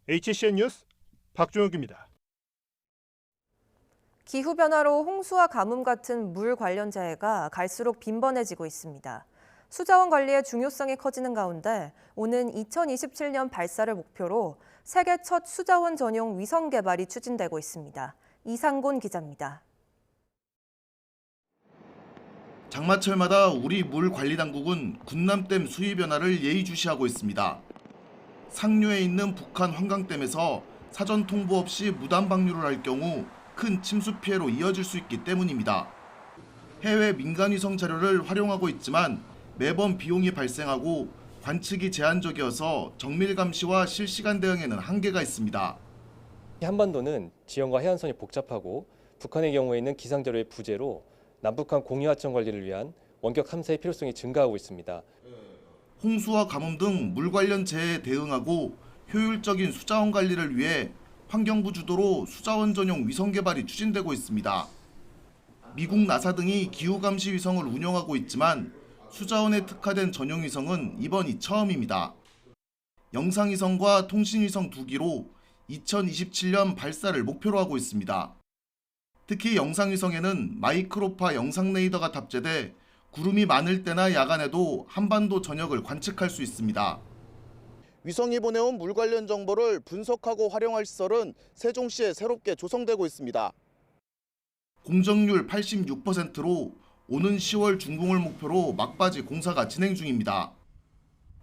HCN 뉴스 박종혁입니다. 기후변화로 홍수와 가뭄 같은 물 관련 재해가 갈수록 빈번해지고 있습니다. 수자원 관리의 중요성이 커지는 가운데 오는 2027년 발사를 목표로 세계 첫 수자원 전용 위성 개발이 추진되고 있습니다. 이상곤 기자입니다. 장마철마다 우리 물관리당국은 군남댐 수위 변화를 예의주시하고 있습니다. 상류에 있는 북한 환강댐에서 사전 통보 없이 무단 방류를 할 경우 큰 침수 피해로 이어질 수 있기 때문입니다. 해외 민간위성 자료를 활용하고 있지만 매번 비용이 발생하고 관측이 제한적이어서 정밀 감시와 실시간 대응에는 한계가 있습니다. 한반도는 지형과 해안선이 복잡하고 북한의 경우에는 기상자료의 부재로 남북한 공유하천 관리를 위한 원격 함사의 필요성이 증가하고 있습니다. 홍수와 가뭄 등 물 관련 재해에 대응하고 효율적인 수자원 관리를 위해 환경부 주도로 수자원 전용 위성 개발이 추진되고 있습니다. 미국 나사 등이 기후 감시 위성을 운영하고 있지만 수자원에 특화된 전용 위성은 이번이 처음입니다. 영상 위성과 통신 위성 2기로 2027년 발사를 목표로 하고 있습니다. 특히 영상 위성에는 마이크로파 영상 레이더가 탑재돼 구름이 많을 때나 야간에도 한반도 전역을 관측할 수 있습니다. 위성이 보내온 물 관련 정보를 분석하고 활용할 시설은 세종시에 새롭게 조성되고 있습니다. 공정률 86%로 오는 10월 준공을 목표로 막바지 공사가 진행 중입니다.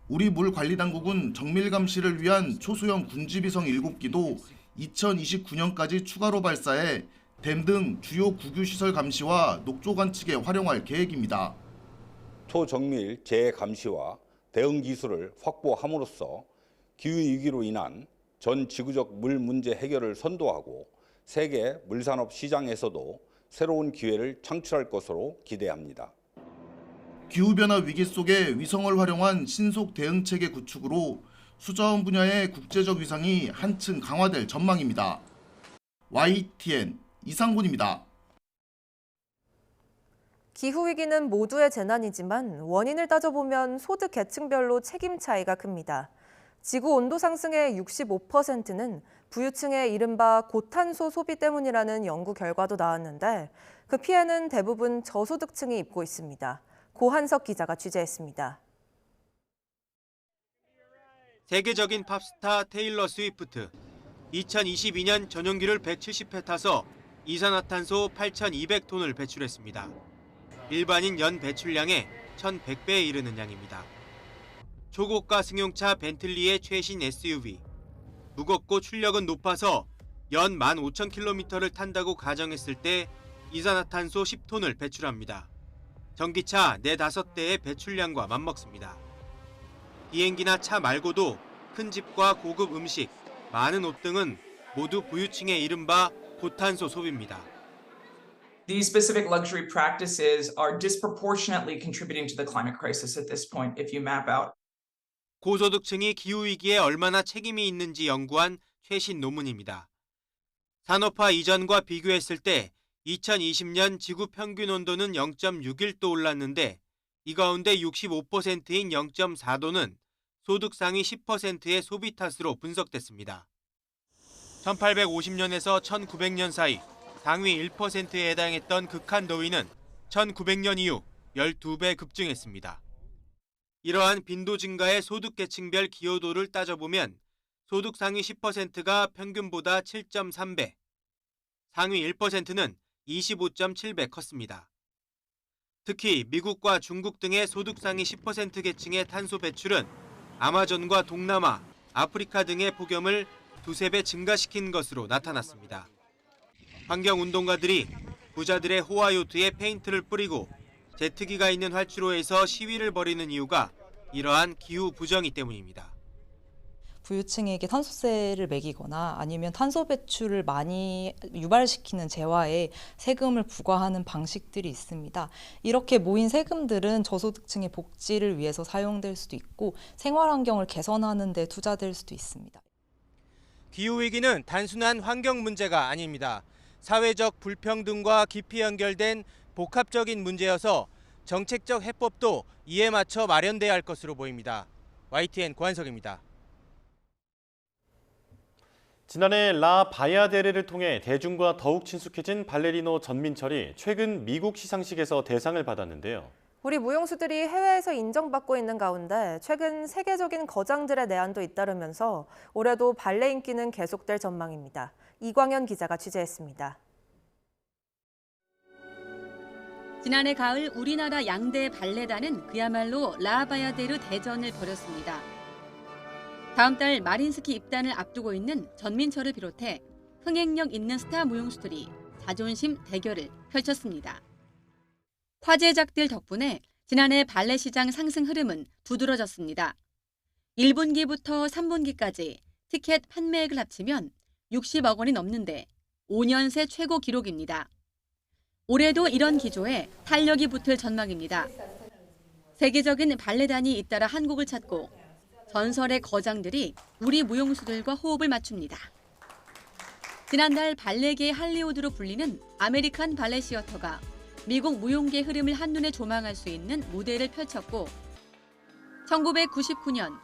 우리 물관리당국은 정밀 감시를 위한 초소형 군지비성 7기도 2029년까지 추가로 발사해 댐 등 주요 국유시설 감시와 녹조 관측에 활용할 계획입니다. 초정밀 재해 감시와 대응 기술을 확보함으로써 기후위기로 인한 전 지구적 물 문제 해결을 선도하고 세계 물산업 시장에서도 새로운 기회를 창출할 것으로 기대합니다. 기후변화 위기 속에 위성을 활용한 신속 대응체계 구축으로 수자원 분야의 국제적 위상이 한층 강화될 전망입니다. YTN 이상곤입니다. 기후위기는 모두의 재난이지만 원인을 따져보면 소득 계층별로 책임 차이가 큽니다. 지구 온도 상승의 65%는 부유층의 이른바 고탄소 소비 때문이라는 연구 결과도 나왔는데 그 피해는 대부분 저소득층이 입고 있습니다. 고한석 기자가 취재했습니다. 세계적인 팝스타 테일러 스위프트. 2022년 전용기를 170회 타서 이산화탄소 8,200톤을 배출했습니다. 일반인 연 배출량의 1,100배에 이르는 양입니다. 초고가 승용차 벤틀리의 최신 SUV. 무겁고 출력은 높아서 연 15,000km를 탄다고 가정했을 때 이산화탄소 10톤을 배출합니다. 전기차 4-5대의 배출량과 맞먹습니다. 비행기나 차 말고도 큰 집과 고급 음식, 많은 옷 등은 모두 부유층의 이른바 고탄소 소비입니다. These specific luxury practices are disproportionately contributing to the climate crisis at this point, if you map out. 고소득층이 기후위기에 얼마나 책임이 있는지 연구한 최신 논문입니다. 산업화 이전과 비교했을 때 2020년 지구 평균 온도는 0.61도 올랐는데 이 가운데 65%인 0.4도는 소득 상위 10%의 소비 탓으로 분석됐습니다. 1850년에서 1900년 사이 상위 1%에 해당했던 극한 더위는 1900년 이후 12배 급증했습니다. 이러한 빈도 증가의 소득 계층별 기여도를 따져보면 소득 상위 10%가 평균보다 7.3배, 상위 1%는 25.7배 컸습니다. 특히 미국과 중국 등의 소득 상위 10% 계층의 탄소 배출은 아마존과 동남아, 아프리카 등의 폭염을 2-3배 증가시킨 것으로 나타났습니다. 환경운동가들이 부자들의 호화요트에 페인트를 뿌리고 제트기가 있는 활주로에서 시위를 벌이는 이유가 이러한 기후 부정이 때문입니다. 부유층에게 탄소세를 매기거나 아니면 탄소 배출을 많이 유발시키는 재화에 세금을 부과하는 방식들이 있습니다. 이렇게 모인 세금들은 저소득층의 복지를 위해서 사용될 수도 있고 생활 환경을 개선하는 데 투자될 수도 있습니다. 기후위기는 단순한 환경 문제가 아닙니다. 사회적 불평등과 깊이 연결된 복합적인 문제여서 정책적 해법도 이에 맞춰 마련돼야 할 것으로 보입니다. YTN 고한석입니다. 지난해 라 바야데레를 통해 대중과 더욱 친숙해진 발레리노 전민철이 최근 미국 시상식에서 대상을 받았는데요. 우리 무용수들이 해외에서 인정받고 있는 가운데 최근 세계적인 거장들의 내한도 잇따르면서 올해도 발레 인기는 계속될 전망입니다. 이광현 기자가 취재했습니다. 지난해 가을 우리나라 양대 발레단은 그야말로 라바야데르 대전을 벌였습니다. 다음 달 마린스키 입단을 앞두고 있는 전민철을 비롯해 흥행력 있는 스타 무용수들이 자존심 대결을 펼쳤습니다. 화제작들 덕분에 지난해 발레 시장 상승 흐름은 두드러졌습니다. 1분기부터 3분기까지 티켓 판매액을 합치면 60억 원이 넘는데 5년 새 최고 기록입니다. 올해도 이런 기조에 탄력이 붙을 전망입니다. 세계적인 발레단이 잇따라 한국을 찾고 전설의 거장들이 우리 무용수들과 호흡을 맞춥니다. 지난달 발레계의 할리우드로 불리는 아메리칸 발레 시어터가 미국 무용계 흐름을 한눈에 조망할 수 있는 무대를 펼쳤고 1999년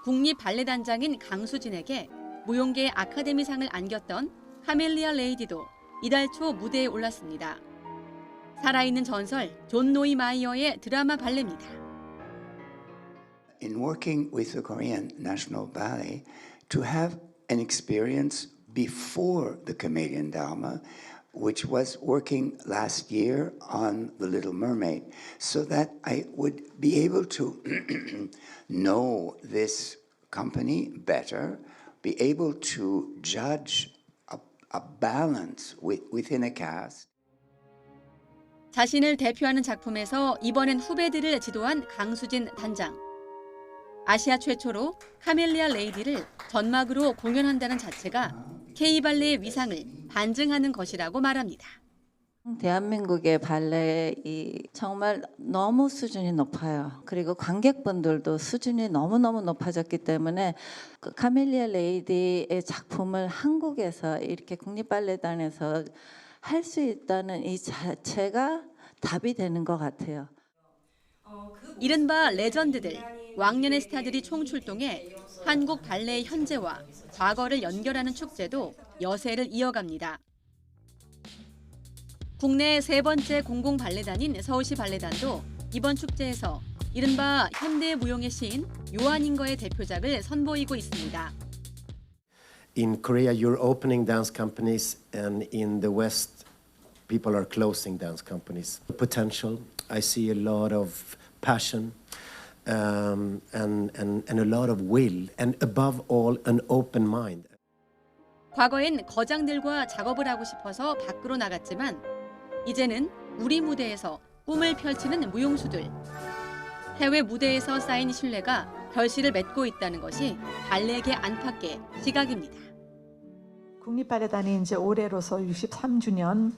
국립 발레단장인 강수진에게 무용계의 아카데미상을 안겼던 카멜리아 레이디도 이달 초 무대에 올랐습니다. 살아있는 전설 존 노이 마이어의 드라마 발레입니다. in working with the Korean National Ballet to have an experience before the Chameleon Dharma, which was working last year on The Little Mermaid, so that I would be able to know this company better, be able to judge a balance within a cast. 자신을 대표하는 작품에서 이번엔 후배들을 지도한 강수진 단장. 아시아 최초로 카멜리아 레이디를 전막으로 공연한다는 자체가 K-발레의 위상을 반증하는 것이라고 말합니다. 대한민국의 발레이 정말 너무 수준이 높아요. 그리고 관객분들도 수준이 너무너무 높아졌기 때문에 그 카멜리아 레이디의 작품을 한국에서 이렇게 국립발레단에서 할 수 있다는 이 자체가 답이 되는 것 같아요. 이른바 레전드들, 왕년의 스타들이 총출동해 한국 발레의 현재와 과거를 연결하는 축제도 여세를 이어갑니다. 국내 세 번째 공공 발레단인 서울시 발레단도 이번 축제에서 이른바 현대 무용의 시인 요한인거의 대표작을 선보이고 있습니다. In Korea, you're opening dance companies, and in the West, people are closing dance companies. Potential, I see a lot of passion, and a lot of will, and above all, an open mind. 과거엔 거장들과 작업을 하고 싶어서 밖으로 나갔지만 이제는 우리 무대에서 꿈을 펼치는 무용수들. 해외 무대에서 쌓인 신뢰가 결실을 맺고 있다는 것이 발레계 안팎의 시각입니다. 국립발레단이 이제 올해로서 63주년,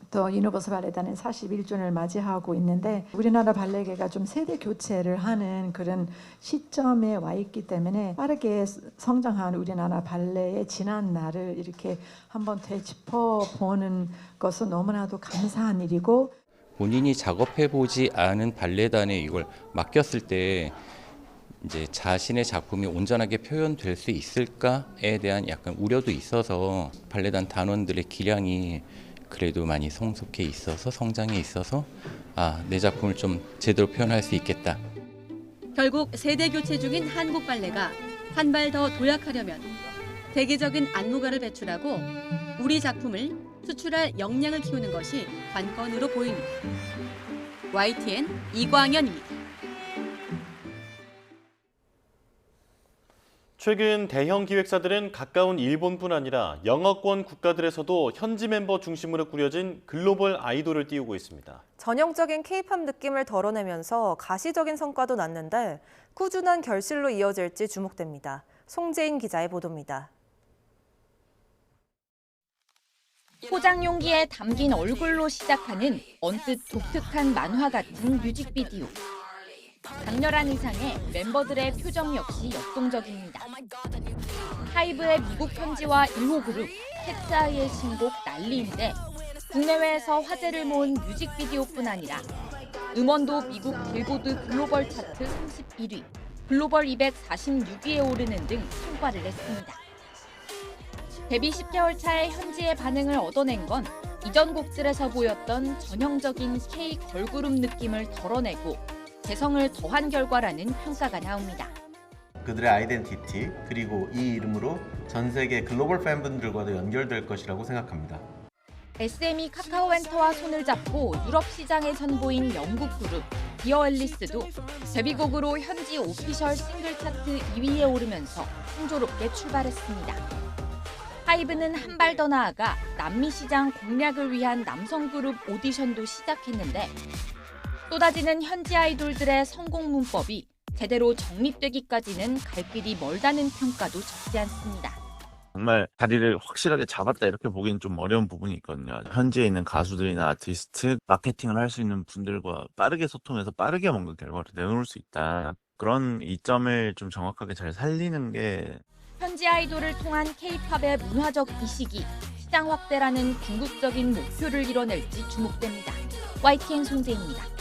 또 유니버설 발레단은 41주년을 맞이하고 있는데 우리나라 발레계가 좀 세대 교체를 하는 그런 시점에 와 있기 때문에 빠르게 성장한 우리나라 발레의 지난 날을 이렇게 한번 되짚어보는 것은 너무나도 감사한 일이고, 본인이 작업해보지 않은 발레단에 이걸 맡겼을 때 이제 자신의 작품이 온전하게 표현될 수 있을까에 대한 약간 우려도 있어서 발레단 단원들의 기량이 그래도 많이 성숙해 있어서 성장해 있어서 내 작품을 좀 제대로 표현할 수 있겠다. 결국 세대 교체 중인 한국 발레가 한 발 더 도약하려면 세계적인 안무가를 배출하고 우리 작품을 수출할 역량을 키우는 것이 관건으로 보입니다. YTN 이광현입니다. 최근 대형 기획사들은 가까운 일본뿐 아니라 영어권 국가들에서도 현지 멤버 중심으로 꾸려진 글로벌 아이돌을 띄우고 있습니다. 전형적인 K-팝 느낌을 덜어내면서 가시적인 성과도 났는데 꾸준한 결실로 이어질지 주목됩니다. 송재인 기자의 보도입니다. 포장 용기에 담긴 얼굴로 시작하는 언뜻 독특한 만화 같은 뮤직비디오. 강렬한 의상에 멤버들의 표정 역시 역동적입니다. 하이브의 미국 현지와 1호 그룹 캣츠아이의 신곡 난리인데 국내외에서 화제를 모은 뮤직비디오뿐 아니라 음원도 미국 빌보드 글로벌 차트 31위, 글로벌 246위에 오르는 등 성과를 냈습니다. 데뷔 10개월 차에 현지의 반응을 얻어낸 건 이전 곡들에서 보였던 전형적인 K 걸그룹 느낌을 덜어내고 개성을 더한 결과라는 평가가 나옵니다. 그들의 아이덴티티 그리고 이 이름으로 전 세계 글로벌 팬분들과도 연결될 것이라고 생각합니다. SM이 카카오엔터와 손을 잡고 유럽 시장에 선보인 영국 그룹 디어 앨리스도 데뷔곡으로 현지 오피셜 싱글 차트 2위에 오르면서 풍조롭게 출발했습니다. 하이브는 한 발 더 나아가 남미 시장 공략을 위한 남성 그룹 오디션도 시작했는데 쏟아지는 현지 아이돌들의 성공 문법이 제대로 정립되기까지는 갈 길이 멀다는 평가도 적지 않습니다. 정말 자리를 확실하게 잡았다 이렇게 보기는 좀 어려운 부분이 있거든요. 현지에 있는 가수들이나 아티스트, 마케팅을 할 수 있는 분들과 빠르게 소통해서 빠르게 뭔가 결과를 내놓을 수 있다. 그런 이점을 좀 정확하게 잘 살리는 게 현지 아이돌을 통한 K-팝의 문화적 이식이 시장 확대라는 궁극적인 목표를 이뤄낼지 주목됩니다. YTN 송재입니다.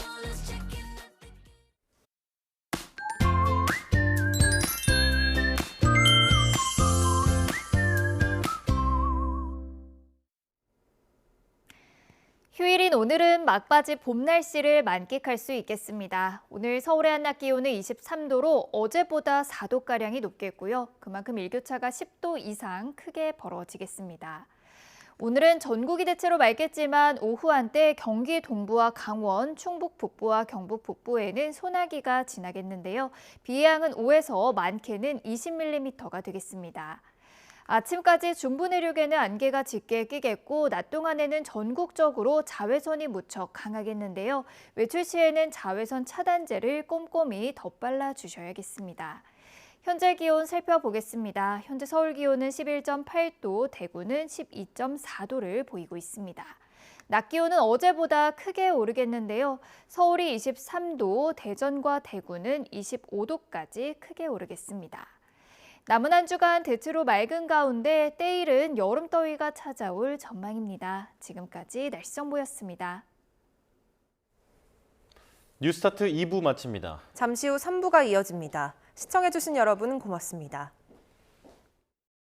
휴일인 오늘은 막바지 봄 날씨를 만끽할 수 있겠습니다. 오늘 서울의 한낮 기온은 23도로 어제보다 4도가량이 높겠고요. 그만큼 일교차가 10도 이상 크게 벌어지겠습니다. 오늘은 전국이 대체로 맑겠지만 오후 한때 경기 동부와 강원, 충북 북부와 경북 북부에는 소나기가 지나겠는데요. 비의 양은 5에서 많게는 20mm가 되겠습니다. 아침까지 중부 내륙에는 안개가 짙게 끼겠고 낮 동안에는 전국적으로 자외선이 무척 강하겠는데요. 외출 시에는 자외선 차단제를 꼼꼼히 덧발라 주셔야겠습니다. 현재 기온 살펴보겠습니다. 현재 서울 기온은 11.8도, 대구는 12.4도를 보이고 있습니다. 낮 기온은 어제보다 크게 오르겠는데요. 서울이 23도, 대전과 대구는 25도까지 크게 오르겠습니다. 남은 한 주간 대체로 맑은 가운데 때일은 여름더위가 찾아올 전망입니다. 지금까지 날씨 정보였습니다. 뉴스타트 2부 마칩니다. 잠시 후 3부가 이어집니다. 시청해주신 여러분 고맙습니다.